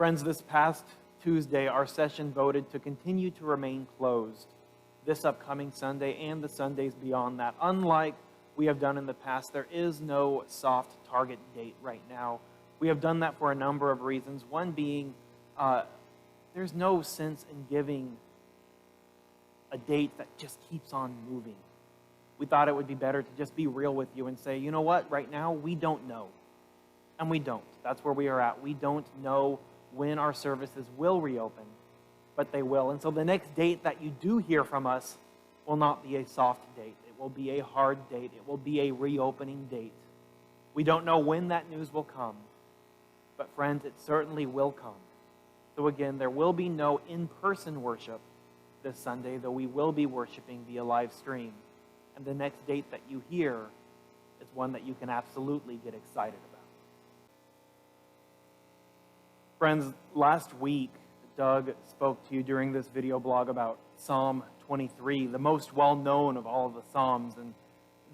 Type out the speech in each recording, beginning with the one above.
Friends, this past Tuesday, our session voted to continue to remain closed this upcoming Sunday and the Sundays beyond that. Unlike we have done in the past, there is no soft target date right now. We have done that for a number of reasons. One being, there's no sense in giving a date that just keeps on moving. We thought it would be better to just be real with you and say, you know what, right now we don't know. And we don't. That's where we are at. We don't know when our services will reopen, but they will. And so the next date that you do hear from us will not be a soft date. It will be a hard date. It will be a reopening date. We don't know when that news will come, but friends, it certainly will come. So again, there will be no in-person worship this Sunday, though we will be worshiping via live stream. And the next date that you hear is one that you can absolutely get excited about. Friends, last week, Doug spoke to you during this video blog about Psalm 23, the most well-known of all of the Psalms. And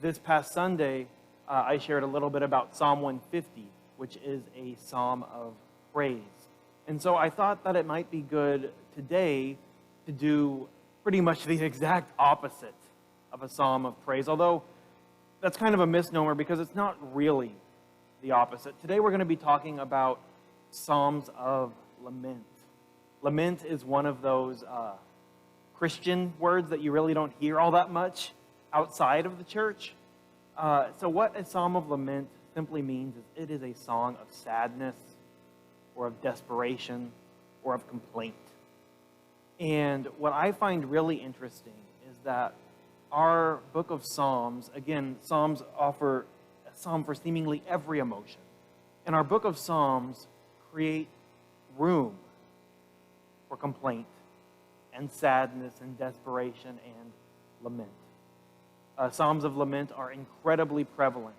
this past Sunday, I shared a little bit about Psalm 150, which is a psalm of praise. And so I thought that it might be good today to do pretty much the exact opposite of a psalm of praise, although that's kind of a misnomer because it's not really the opposite. Today we're going to be talking about psalms of lament. Lament is one of those Christian words that you really don't hear all that much outside of the church. So what a psalm of lament simply means is it is a song of sadness or of desperation or of complaint. And what I find really interesting is that our book of Psalms, again, Psalms offer a psalm for seemingly every emotion. And our book of Psalms create room for complaint and sadness and desperation and lament. Psalms of lament are incredibly prevalent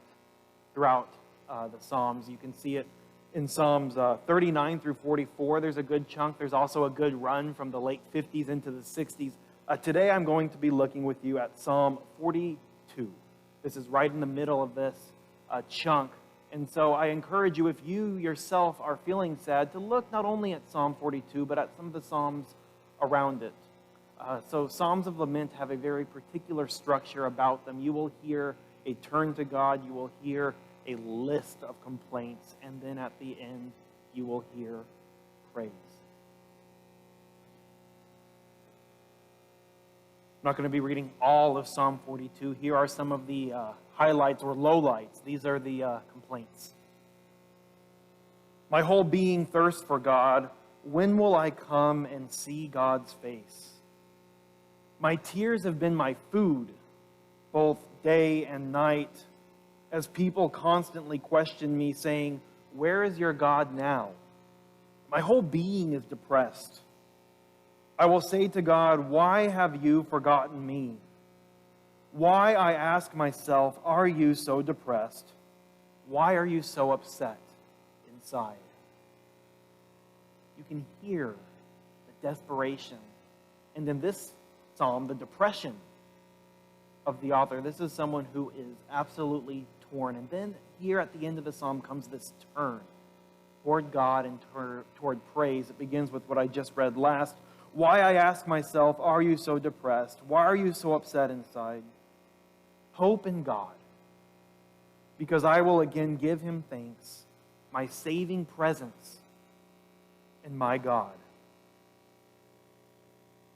throughout the Psalms. You can see it in Psalms 39 through 44. There's a good chunk. There's also a good run from the late 50s into the 60s. Today I'm going to be looking with you at Psalm 42. This is right in the middle of this chunk. And so I encourage you, if you yourself are feeling sad, to look not only at Psalm 42, but at some of the Psalms around it. So Psalms of Lament have a very particular structure about them. You will hear a turn to God. You will hear a list of complaints. And then at the end, you will hear praise. I'm not going to be reading all of Psalm 42. Here are some of the highlights or lowlights. These are the complaints. My whole being thirsts for God. When will I come and see God's face? My tears have been my food, both day and night, as people constantly question me, saying, where is your God now? My whole being is depressed. I will say to God, why have you forgotten me? Why, I ask myself, are you so depressed? Why are you so upset inside? You can hear the desperation. And in this psalm, the depression of the author. This is someone who is absolutely torn. And then here at the end of the psalm comes this turn toward God and toward praise. It begins with what I just read last. Why, I ask myself, are you so depressed? Why are you so upset inside? Hope in God, because I will again give him thanks, my saving presence in my God.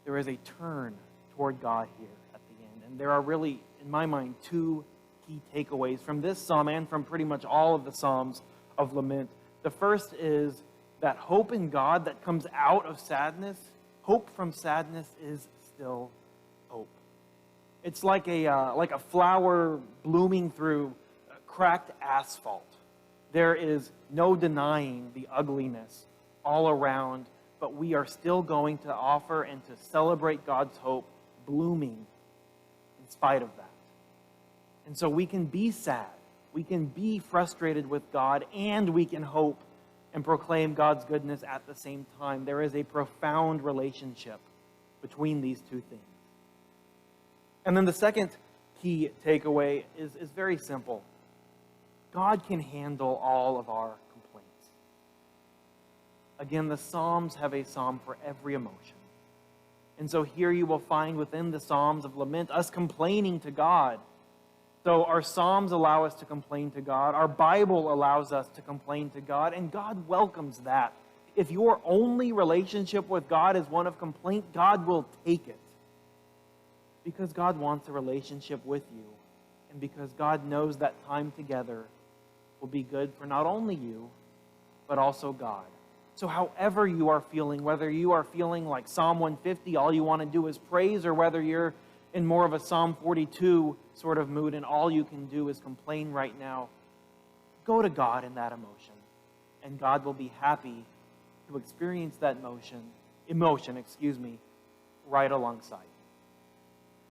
There is a turn toward God here at the end. And there are really, in my mind, two key takeaways from this psalm and from pretty much all of the Psalms of lament. The first is that hope in God that comes out of sadness. Hope from sadness is still hope. It's like a flower blooming through cracked asphalt. There is no denying the ugliness all around, but we are still going to offer and to celebrate God's hope blooming in spite of that. And so we can be sad, we can be frustrated with God, and we can hope and proclaim God's goodness at the same time. There is a profound relationship between these two things. And then the second key takeaway is very simple. God can handle all of our complaints. Again, the Psalms have a psalm for every emotion. And so here you will find within the Psalms of lament us complaining to God. So our Psalms allow us to complain to God. Our Bible allows us to complain to God, and God welcomes that. If your only relationship with God is one of complaint, God will take it. Because God wants a relationship with you, and because God knows that time together will be good for not only you, but also God. So however you are feeling, whether you are feeling like Psalm 150, all you want to do is praise, or whether you're in more of a Psalm 42 sort of mood and all you can do is complain right now, go to God in that emotion. And God will be happy to experience that emotion, right alongside you.